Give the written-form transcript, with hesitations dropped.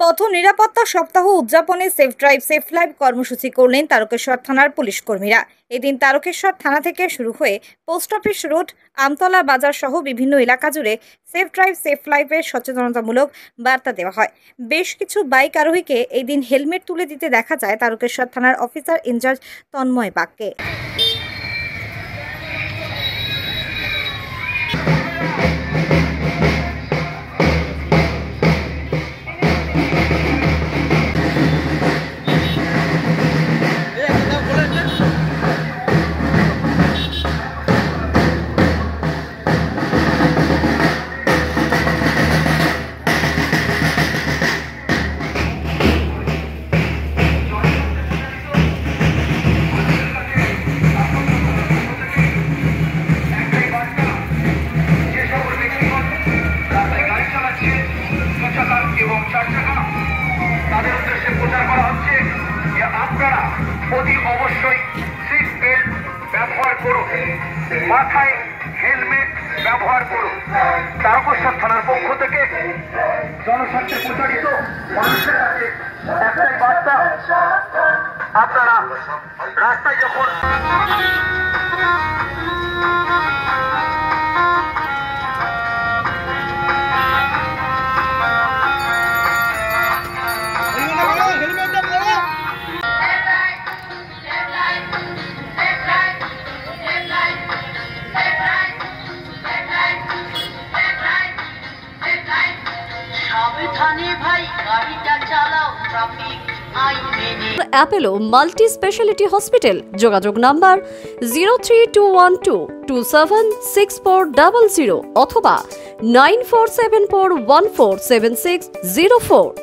পথ নিরাপত্তা সপ্তাহ উদযাপনে সেফ ড্রাইভ সেফ লাইভ কর্মসূচি করলেন তারকেশ্বর থানার পুলিশ কর্মীরা। এদিন তারকেশ্বর থানা থেকে শুরু হয়ে পোস্ট অফিস রোড, আমতলা বাজার সহ বিভিন্ন এলাকা জুড়ে সেফ ড্রাইভ সেফ লাইভের সচেতনতামূলক বার্তা দেওয়া হয়। বেশ কিছু বাইক আরোহীকে এই দিন হেলমেট তুলে দিতে দেখা যায় তারকেশ্বর থানার অফিসার ইনচার্জ তন্ময় বাগকে। তাদের উদ্দেশ্যে প্রচার করা হচ্ছে যে আপনারা অতি অবশ্যই সিট বেল্ট ব্যবহার করুন, মাথায় হেলমেট ব্যবহার করুন। তারকেশ্বর থানার পক্ষ থেকে জনস্বার্থে প্রচারিত মানুষের কাছে একটাই বার্তা, আপনারা রাস্তায় যখন অ্যাপেলো মাল্টি স্পেশালিটি হসপিটাল। যোগাযোগ নাম্বার 03212276400 অথবা 9474147604।